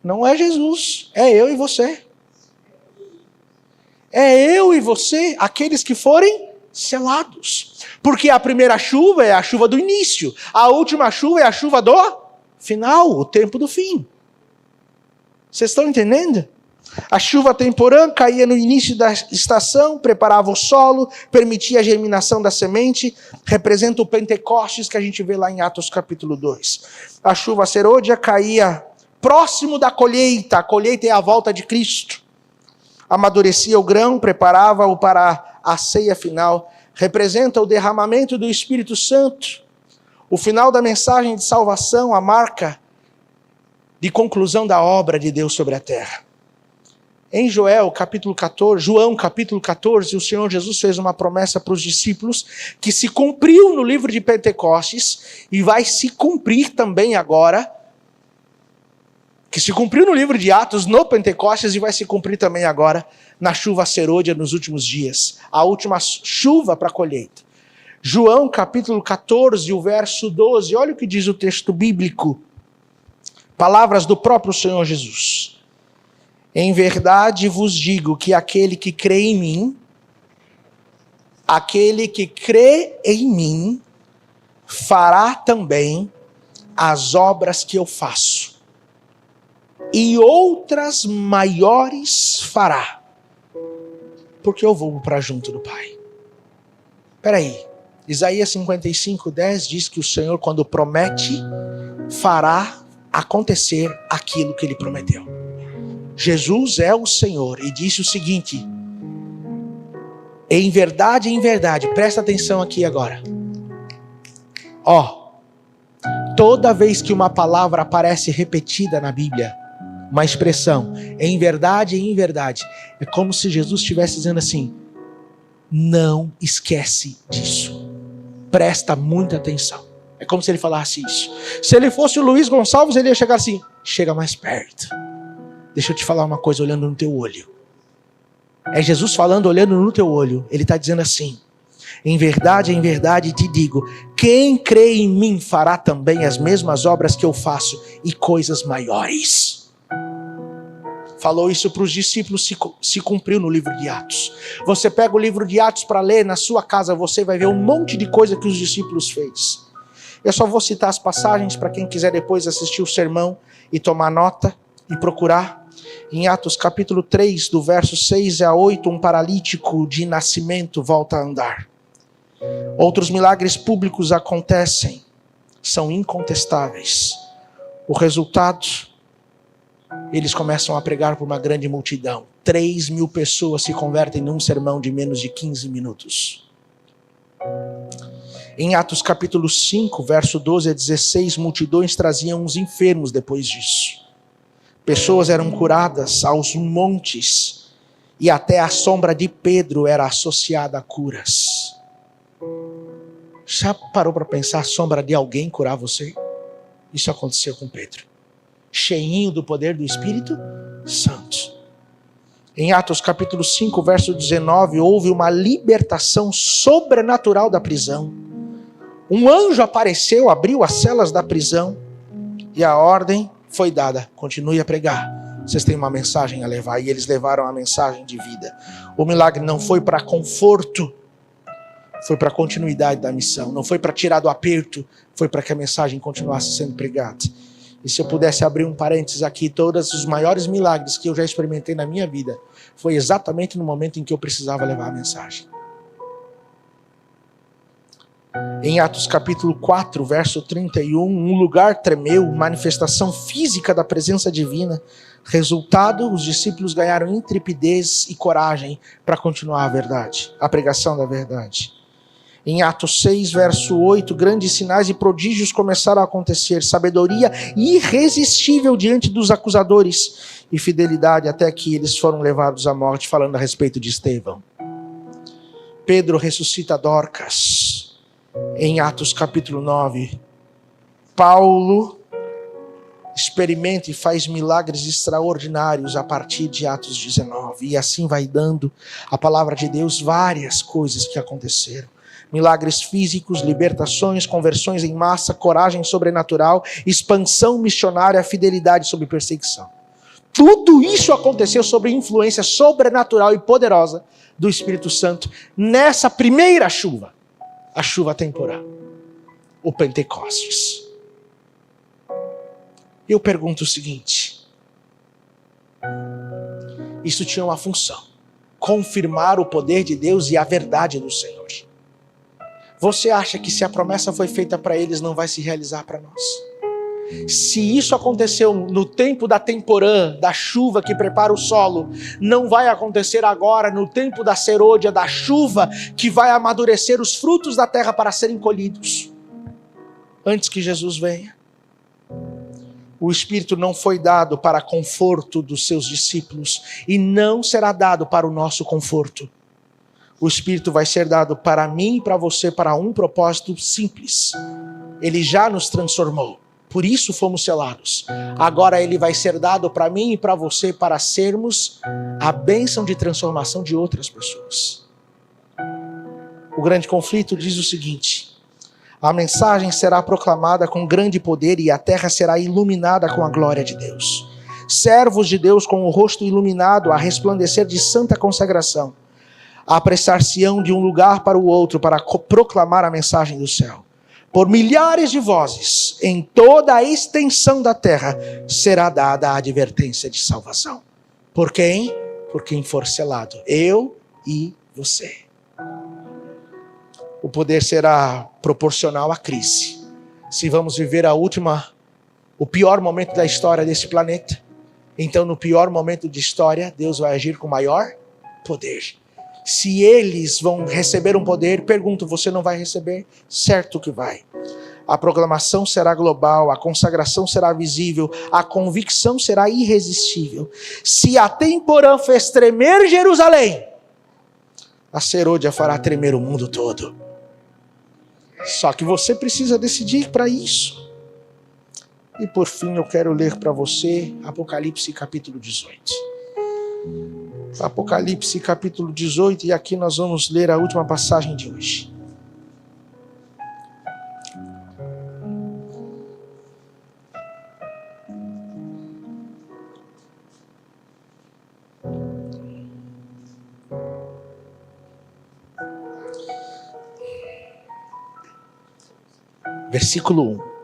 Não é Jesus, é eu e você. É eu e você, aqueles que forem selados. Porque a primeira chuva é a chuva do início, a última chuva é a chuva do final, o tempo do fim. Vocês estão entendendo? A chuva temporã caía no início da estação, preparava o solo, permitia a germinação da semente, representa o Pentecostes que a gente vê lá em Atos capítulo 2. A chuva serôdia caía próximo da colheita, a colheita é a volta de Cristo. Amadurecia o grão, preparava-o para a ceia final, representa o derramamento do Espírito Santo, o final da mensagem de salvação, a marca de conclusão da obra de Deus sobre a terra. Em João capítulo 14, o Senhor Jesus fez uma promessa para os discípulos que se cumpriu no livro de Pentecostes e vai se cumprir também agora, que se cumpriu no livro de Atos, no Pentecostes, e vai se cumprir também agora na chuva serôdia nos últimos dias, a última chuva para a colheita. João capítulo 14, o verso 12, olha o que diz o texto bíblico, palavras do próprio Senhor Jesus. Em verdade vos digo que aquele que crê em mim, fará também as obras que eu faço, e outras maiores fará, porque eu vou para junto do Pai. Espera aí, Isaías 55:10 diz que o Senhor, quando promete, fará acontecer aquilo que ele prometeu. Jesus é o Senhor e disse o seguinte, em verdade, presta atenção aqui agora. Toda vez que uma palavra aparece repetida na Bíblia, uma expressão, em verdade, é como se Jesus estivesse dizendo assim, não esquece disso, presta muita atenção. É como se ele falasse isso. Se ele fosse o Luiz Gonçalves, ele ia chegar assim, chega mais perto. Deixa eu te falar uma coisa olhando no teu olho. É Jesus falando olhando no teu olho. Ele está dizendo assim, em verdade te digo, quem crê em mim fará também as mesmas obras que eu faço e coisas maiores. Falou isso para os discípulos, se cumpriu no livro de Atos. Você pega o livro de Atos para ler na sua casa, você vai ver um monte de coisa que os discípulos fez. Eu só vou citar as passagens para quem quiser depois assistir o sermão e tomar nota e procurar. Em Atos capítulo 3, do verso 6 a 8, um paralítico de nascimento volta a andar. Outros milagres públicos acontecem, são incontestáveis. O resultado, eles começam a pregar para uma grande multidão. 3.000 pessoas se convertem num sermão de menos de 15 minutos. Em Atos capítulo 5, verso 12 a 16, multidões traziam os enfermos depois disso. Pessoas eram curadas aos montes e até a sombra de Pedro era associada a curas. Já parou para pensar a sombra de alguém curar você? Isso aconteceu com Pedro. Cheinho do poder do Espírito Santo. Em Atos capítulo 5, verso 19, houve uma libertação sobrenatural da prisão. Um anjo apareceu, abriu as celas da prisão e a ordem foi dada, continue a pregar, vocês têm uma mensagem a levar, e eles levaram a mensagem de vida. O milagre não foi para conforto, foi para a continuidade da missão, não foi para tirar do aperto, foi para que a mensagem continuasse sendo pregada. E se eu pudesse abrir um parênteses aqui, todos os maiores milagres que eu já experimentei na minha vida, foi exatamente no momento em que eu precisava levar a mensagem. Em Atos capítulo 4, verso 31, um lugar tremeu, manifestação física da presença divina. Resultado, os discípulos ganharam intrepidez e coragem para continuar a verdade, a pregação da verdade. Em Atos 6, verso 8, grandes sinais e prodígios começaram a acontecer, sabedoria irresistível diante dos acusadores e fidelidade até que eles foram levados à morte, falando a respeito de Estevão. Pedro ressuscita Dorcas. Em Atos capítulo 9, Paulo experimenta e faz milagres extraordinários a partir de Atos 19. E assim vai dando a palavra de Deus várias coisas que aconteceram. Milagres físicos, libertações, conversões em massa, coragem sobrenatural, expansão missionária, fidelidade sob perseguição. Tudo isso aconteceu sob influência sobrenatural e poderosa do Espírito Santo nessa primeira chuva, a chuva temporal, o Pentecostes. Eu pergunto o seguinte: isso tinha uma função: confirmar o poder de Deus e a verdade do Senhor. Você acha que se a promessa foi feita para eles, não vai se realizar para nós? Se isso aconteceu no tempo da temporã, da chuva que prepara o solo, não vai acontecer agora no tempo da serôdia, da chuva que vai amadurecer os frutos da terra para serem colhidos, antes que Jesus venha? O Espírito não foi dado para conforto dos seus discípulos e não será dado para o nosso conforto. O Espírito vai ser dado para mim e para você para um propósito simples. Ele já nos transformou, por isso fomos selados. Agora ele vai ser dado para mim e para você para sermos a bênção de transformação de outras pessoas. O grande conflito diz o seguinte: a mensagem será proclamada com grande poder e a terra será iluminada com a glória de Deus. Servos de Deus com o rosto iluminado a resplandecer de santa consagração, apressar-se-ão de um lugar para o outro para proclamar a mensagem do céu. Por milhares de vozes, em toda a extensão da terra, será dada a advertência de salvação. Por quem? Por quem for selado, eu e você. O poder será proporcional à crise. Se vamos viver o pior momento da história desse planeta, então no pior momento de história, Deus vai agir com maior poder. Se eles vão receber um poder, pergunto, você não vai receber? Certo que vai. A proclamação será global, a consagração será visível, a convicção será irresistível. Se a temporã fez tremer Jerusalém, a serôdia fará tremer o mundo todo. Só que você precisa decidir para isso. E por fim eu quero ler para você Apocalipse capítulo 18. Apocalipse capítulo 18, e aqui nós vamos ler a última passagem de hoje. Versículo 1.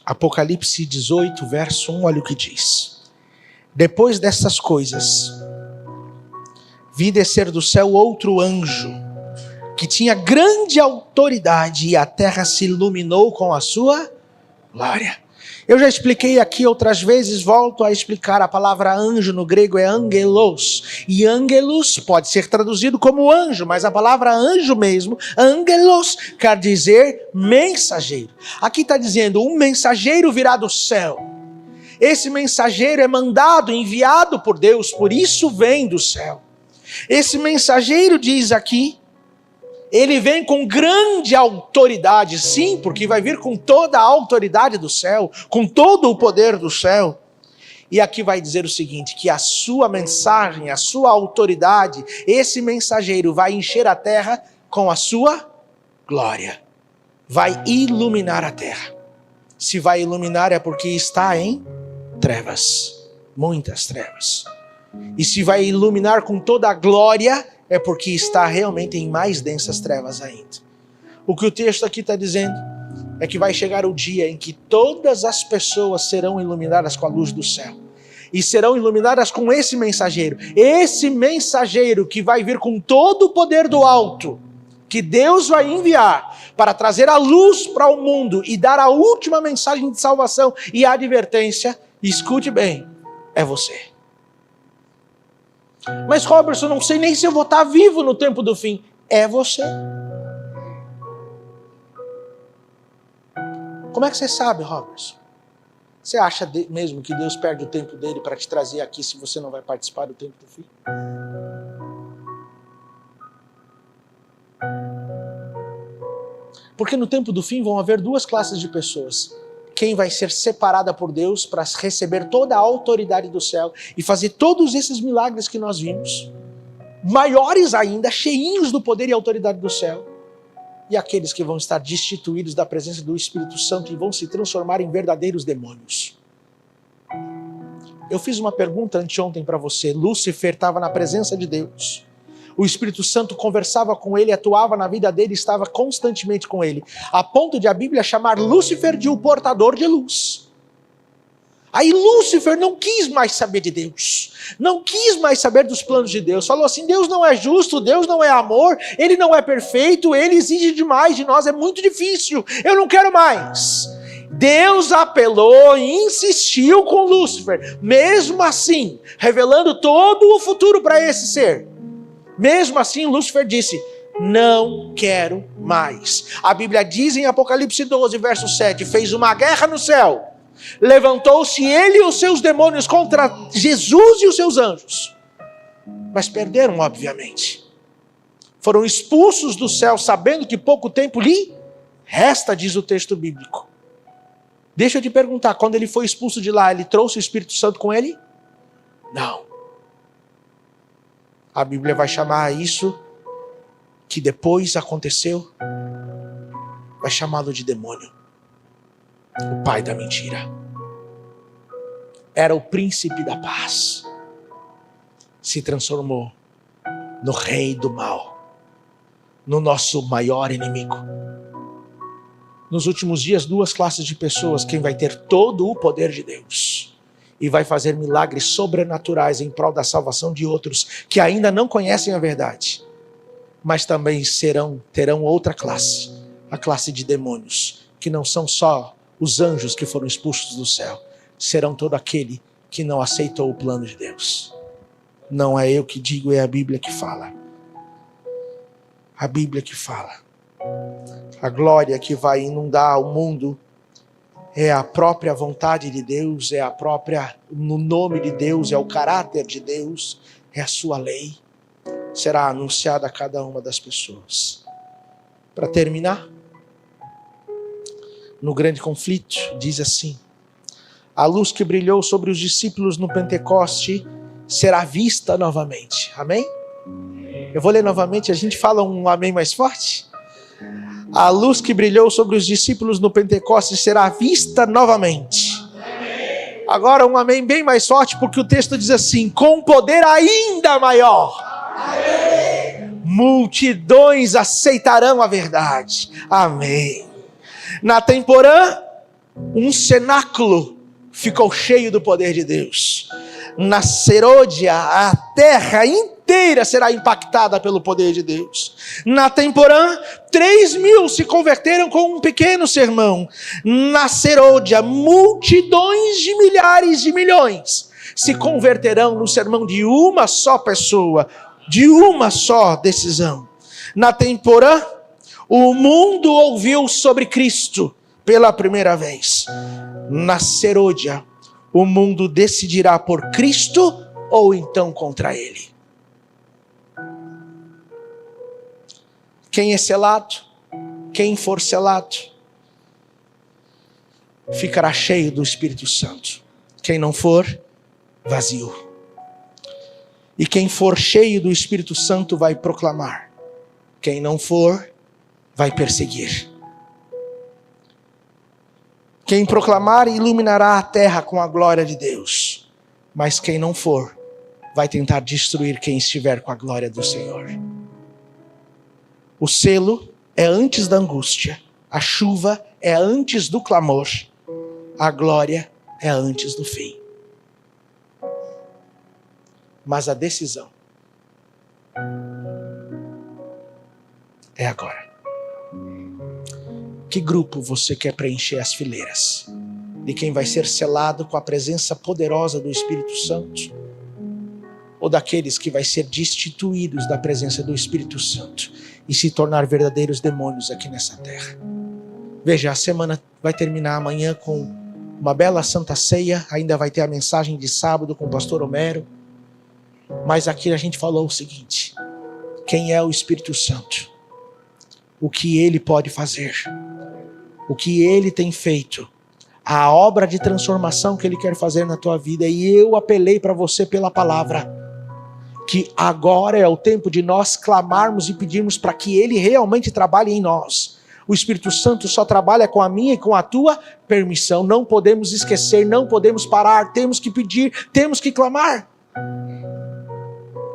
Apocalipse 18, verso 1, olha o que diz. Depois dessas coisas, vi descer do céu outro anjo, que tinha grande autoridade, e a terra se iluminou com a sua glória. Eu já expliquei aqui outras vezes, volto a explicar. A palavra anjo no grego é angelos, e angelos pode ser traduzido como anjo, mas a palavra anjo mesmo, angelos, quer dizer mensageiro. Aqui está dizendo, um mensageiro virá do céu. Esse mensageiro é mandado, enviado por Deus, por isso vem do céu. Esse mensageiro diz aqui, ele vem com grande autoridade, sim, porque vai vir com toda a autoridade do céu, com todo o poder do céu. E aqui vai dizer o seguinte, que a sua mensagem, a sua autoridade, esse mensageiro vai encher a terra com a sua glória. Vai iluminar a terra. Se vai iluminar é porque está em trevas, muitas trevas. E se vai iluminar com toda a glória, é porque está realmente em mais densas trevas ainda. O que o texto aqui está dizendo é que vai chegar o dia em que todas as pessoas serão iluminadas com a luz do céu. E serão iluminadas com esse mensageiro. Esse mensageiro que vai vir com todo o poder do alto, que Deus vai enviar para trazer a luz para o mundo e dar a última mensagem de salvação e advertência. Escute bem, é você. Mas Robertson, não sei nem se eu vou estar vivo no tempo do fim. É você. Como é que você sabe, Robertson? Você acha mesmo que Deus perde o tempo dele para te trazer aqui se você não vai participar do tempo do fim? Porque no tempo do fim vão haver duas classes de pessoas. Quem vai ser separada por Deus para receber toda a autoridade do céu e fazer todos esses milagres que nós vimos, maiores ainda, cheinhos do poder e autoridade do céu. E aqueles que vão estar destituídos da presença do Espírito Santo e vão se transformar em verdadeiros demônios. Eu fiz uma pergunta anteontem para você. Lúcifer estava na presença de Deus. O Espírito Santo conversava com ele, atuava na vida dele, estava constantemente com ele. A ponto de a Bíblia chamar Lúcifer de o portador de luz. Aí Lúcifer não quis mais saber de Deus. Não quis mais saber dos planos de Deus. Falou assim, Deus não é justo, Deus não é amor, Ele não é perfeito, Ele exige demais de nós, é muito difícil, eu não quero mais. Deus apelou e insistiu com Lúcifer, mesmo assim, revelando todo o futuro para esse ser. Mesmo assim, Lúcifer disse, não quero mais. A Bíblia diz em Apocalipse 12, verso 7, fez uma guerra no céu. Levantou-se ele e os seus demônios contra Jesus e os seus anjos. Mas perderam, obviamente. Foram expulsos do céu, sabendo que pouco tempo lhe resta, diz o texto bíblico. Deixa eu te perguntar, quando ele foi expulso de lá, ele trouxe o Espírito Santo com ele? Não. A Bíblia vai chamar isso que depois aconteceu, vai chamá-lo de demônio. O pai da mentira. Era o príncipe da paz. Se transformou no rei do mal. No nosso maior inimigo. Nos últimos dias, duas classes de pessoas. Quem vai ter todo o poder de Deus e vai fazer milagres sobrenaturais em prol da salvação de outros que ainda não conhecem a verdade, mas também terão outra classe, a classe de demônios, que não são só os anjos que foram expulsos do céu, serão todo aquele que não aceitou o plano de Deus. Não é eu que digo, é a Bíblia que fala. A Bíblia que fala. A glória que vai inundar o mundo é a própria vontade de Deus, é a própria, no nome de Deus, é o caráter de Deus, é a sua lei. Será anunciada a cada uma das pessoas. Para terminar, no grande conflito, diz assim, a luz que brilhou sobre os discípulos no Pentecoste será vista novamente. Amém? Eu vou ler novamente, a gente fala um amém mais forte? A luz que brilhou sobre os discípulos no Pentecostes será vista novamente. Amém. Agora um amém bem mais forte, porque o texto diz assim, com poder ainda maior. Amém. Multidões aceitarão a verdade. Amém. Na Temporã, um cenáculo ficou cheio do poder de Deus. Na Serôdia, a terra inteira será impactada pelo poder de Deus. Na Temporã, 3.000 se converteram com um pequeno sermão. Na Serôdia, multidões de milhares de milhões se converterão no sermão de uma só pessoa, de uma só decisão. Na Temporã, o mundo ouviu sobre Cristo pela primeira vez. Na Serôdia, o mundo decidirá por Cristo ou então contra Ele. Quem é selado, quem for selado, ficará cheio do Espírito Santo. Quem não for, vazio. E quem for cheio do Espírito Santo vai proclamar. Quem não for, vai perseguir. Quem proclamar iluminará a terra com a glória de Deus. Mas quem não for, vai tentar destruir quem estiver com a glória do Senhor. O selo é antes da angústia. A chuva é antes do clamor. A glória é antes do fim. Mas a decisão é agora. Que grupo você quer preencher as fileiras? De quem vai ser selado com a presença poderosa do Espírito Santo? Ou daqueles que vai ser destituídos da presença do Espírito Santo e se tornar verdadeiros demônios aqui nessa terra? Veja, a semana vai terminar amanhã com uma bela Santa Ceia, ainda vai ter a mensagem de sábado com o pastor Homero, mas aqui a gente falou o seguinte: quem é o Espírito Santo? O que ele pode fazer? O que ele tem feito? A obra de transformação que ele quer fazer na tua vida. E eu apelei para você pela palavra, que agora é o tempo de nós clamarmos e pedirmos para que ele realmente trabalhe em nós. O Espírito Santo só trabalha com a minha e com a tua permissão. Não podemos esquecer, não podemos parar, temos que pedir, temos que clamar.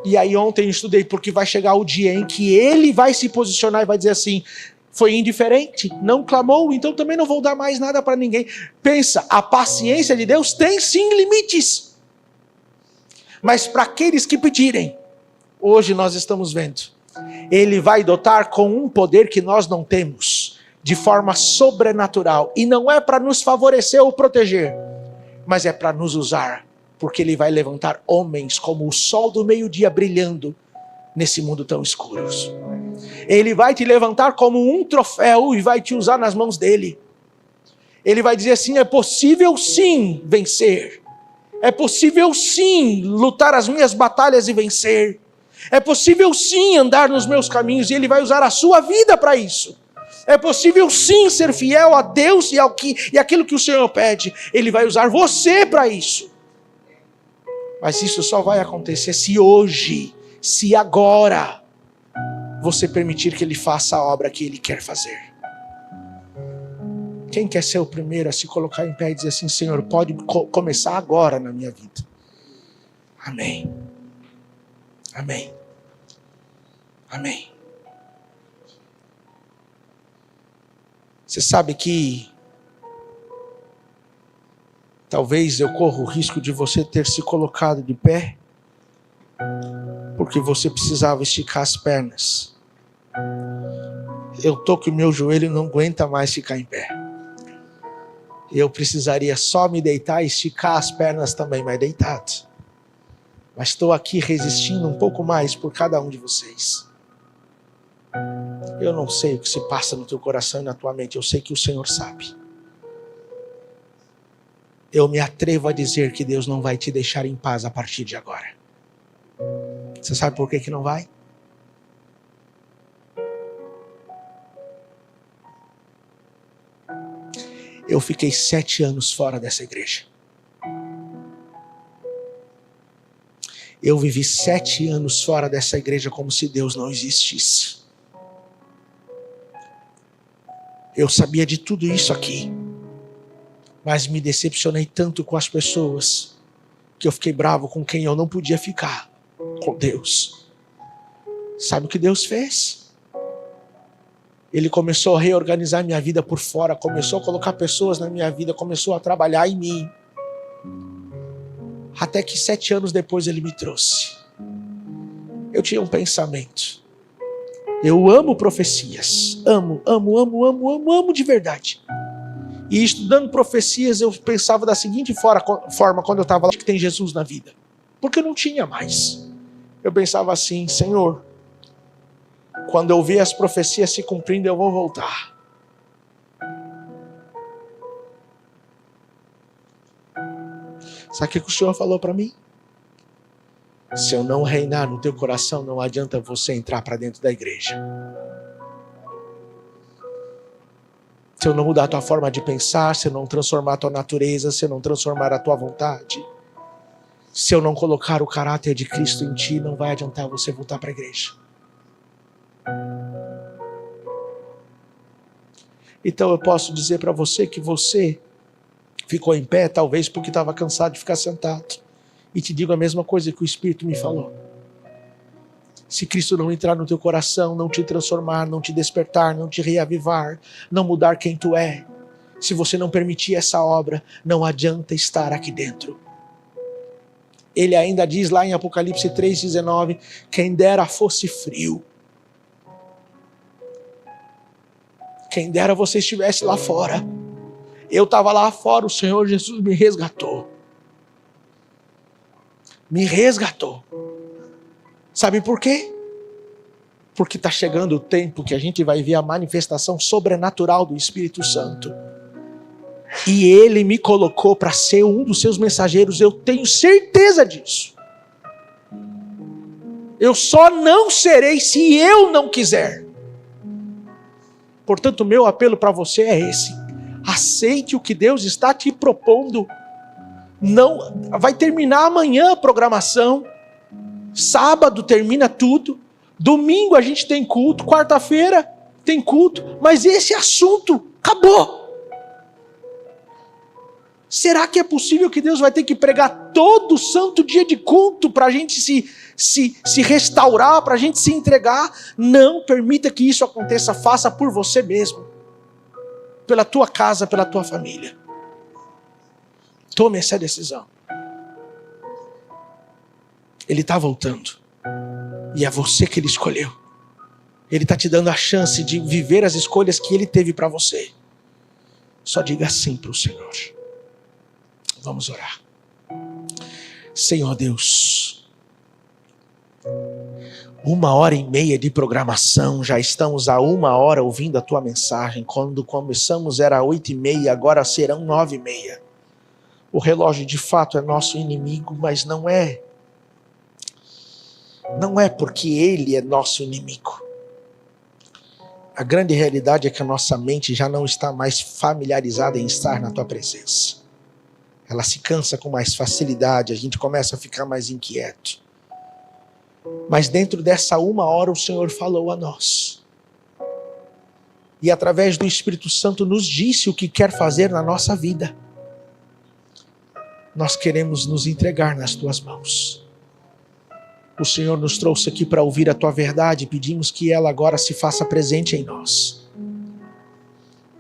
E aí ontem eu estudei, porque vai chegar o dia em que ele vai se posicionar e vai dizer assim: foi indiferente, não clamou, então também não vou dar mais nada para ninguém. Pensa, a paciência de Deus tem sim limites. Mas para aqueles que pedirem, hoje nós estamos vendo, ele vai dotar com um poder que nós não temos, de forma sobrenatural. E não é para nos favorecer ou proteger, mas é para nos usar. Porque ele vai levantar homens como o sol do meio-dia brilhando nesse mundo tão escuro. Ele vai te levantar como um troféu e vai te usar nas mãos dele. Ele vai dizer assim: é possível sim vencer. É possível sim lutar as minhas batalhas e vencer. É possível sim andar nos meus caminhos, e ele vai usar a sua vida para isso. É possível sim ser fiel a Deus e aquilo que o Senhor pede. Ele vai usar você para isso. Mas isso só vai acontecer se hoje, se agora, você permitir que ele faça a obra que ele quer fazer. Quem quer ser o primeiro a se colocar em pé e dizer assim: Senhor, pode começar agora na minha vida. Amém. Amém. Amém. Você sabe que talvez eu corra o risco de você ter se colocado de pé porque você precisava esticar as pernas. Eu tô que o meu joelho não aguenta mais ficar em pé. Eu precisaria só me deitar e esticar as pernas também, mas deitado. Mas estou aqui resistindo um pouco mais por cada um de vocês. Eu não sei o que se passa no teu coração e na tua mente, eu sei que o Senhor sabe. Eu me atrevo a dizer que Deus não vai te deixar em paz a partir de agora. Você sabe por que não vai? Eu fiquei 7 anos fora dessa igreja. Eu vivi 7 anos fora dessa igreja como se Deus não existisse. Eu sabia de tudo isso aqui. Mas me decepcionei tanto com as pessoas que eu fiquei bravo com quem eu não podia ficar, com Deus. Sabe o que Deus fez? Ele começou a reorganizar minha vida por fora, começou a colocar pessoas na minha vida, começou a trabalhar em mim. Até que 7 anos depois ele me trouxe. Eu tinha um pensamento. Eu amo profecias. Amo de verdade. E estudando profecias, eu pensava da seguinte forma quando eu estava lá, que tem Jesus na vida. Porque eu não tinha mais. Eu pensava assim: Senhor, quando eu ver as profecias se cumprindo, eu vou voltar. Sabe o que o Senhor falou para mim? Se eu não reinar no teu coração, não adianta você entrar para dentro da igreja. Se eu não mudar a tua forma de pensar, se eu não transformar a tua natureza, se eu não transformar a tua vontade, se eu não colocar o caráter de Cristo em ti, não vai adiantar você voltar para a igreja. Então eu posso dizer para você que você ficou em pé, talvez porque estava cansado de ficar sentado. E te digo a mesma coisa que o Espírito me falou. Se Cristo não entrar no teu coração, não te transformar, não te despertar, não te reavivar, não mudar quem tu é, se você não permitir essa obra, não adianta estar aqui dentro. Ele ainda diz lá em Apocalipse 3,19, quem dera fosse frio. Quem dera você estivesse lá fora. Eu estava lá fora, o Senhor Jesus me resgatou. Me resgatou. Sabe por quê? Porque está chegando o tempo que a gente vai ver a manifestação sobrenatural do Espírito Santo. E Ele me colocou para ser um dos seus mensageiros, eu tenho certeza disso. Eu só não serei se eu não quiser. Portanto, o meu apelo para você é esse: aceite o que Deus está te propondo. Não, vai terminar amanhã a programação, sábado termina tudo, domingo a gente tem culto, quarta-feira tem culto, mas esse assunto acabou. Será que é possível que Deus vai ter que pregar todo santo dia de culto para a gente se restaurar, para a gente se entregar? Não permita que isso aconteça, faça por você mesmo, pela tua casa, pela tua família. Tome essa decisão. Ele está voltando, e é você que Ele escolheu. Ele está te dando a chance de viver as escolhas que Ele teve para você. Só diga sim para o Senhor. Vamos orar. Senhor Deus, 1h30 de programação, já estamos há 1 hora ouvindo a Tua mensagem. Quando começamos era 8h30, agora serão 9h30. O relógio de fato é nosso inimigo, mas não é porque ele é nosso inimigo. A grande realidade é que a nossa mente já não está mais familiarizada em estar na Tua presença. Ela se cansa com mais facilidade, a gente começa a ficar mais inquieto. Mas dentro dessa 1 hora o Senhor falou a nós. E através do Espírito Santo nos disse o que quer fazer na nossa vida. Nós queremos nos entregar nas Tuas mãos. O Senhor nos trouxe aqui para ouvir a Tua verdade, pedimos que ela agora se faça presente em nós.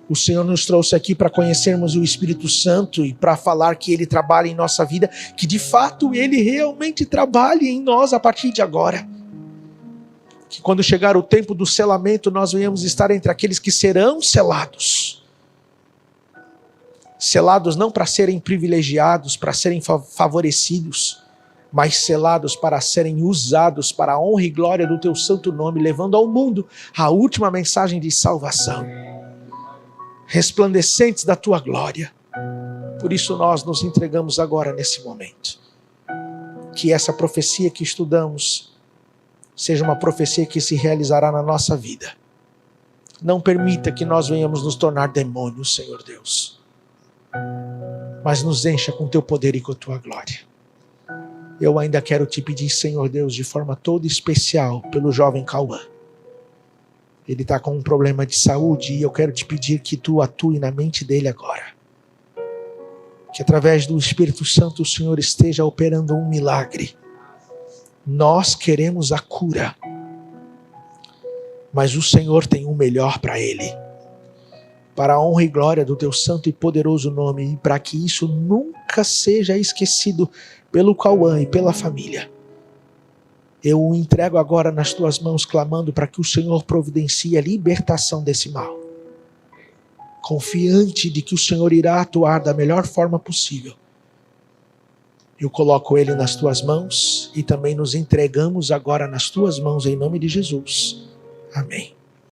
O Senhor nos trouxe aqui para conhecermos o Espírito Santo e para falar que Ele trabalha em nossa vida, que de fato Ele realmente trabalhe em nós a partir de agora. Que quando chegar o tempo do selamento, nós venhamos estar entre aqueles que serão selados. Selados não para serem privilegiados, para serem favorecidos, mas selados para serem usados para a honra e glória do Teu santo nome, levando ao mundo a última mensagem de salvação. Resplandecentes da Tua glória. Por isso nós nos entregamos agora nesse momento. Que essa profecia que estudamos seja uma profecia que se realizará na nossa vida. Não permita que nós venhamos nos tornar demônios, Senhor Deus. Mas nos encha com Teu poder e com a Tua glória. Eu ainda quero Te pedir, Senhor Deus, de forma toda especial, pelo jovem Cauã. Ele está com um problema de saúde e eu quero Te pedir que Tu atue na mente dele agora. Que através do Espírito Santo o Senhor esteja operando um milagre. Nós queremos a cura, mas o Senhor tem um melhor para ele. Para a honra e glória do Teu santo e poderoso nome, e para que isso nunca seja esquecido pelo Cauã e pela família. Eu o entrego agora nas Tuas mãos, clamando para que o Senhor providencie a libertação desse mal. Confiante de que o Senhor irá atuar da melhor forma possível. Eu coloco ele nas Tuas mãos e também nos entregamos agora nas Tuas mãos, em nome de Jesus. Amém.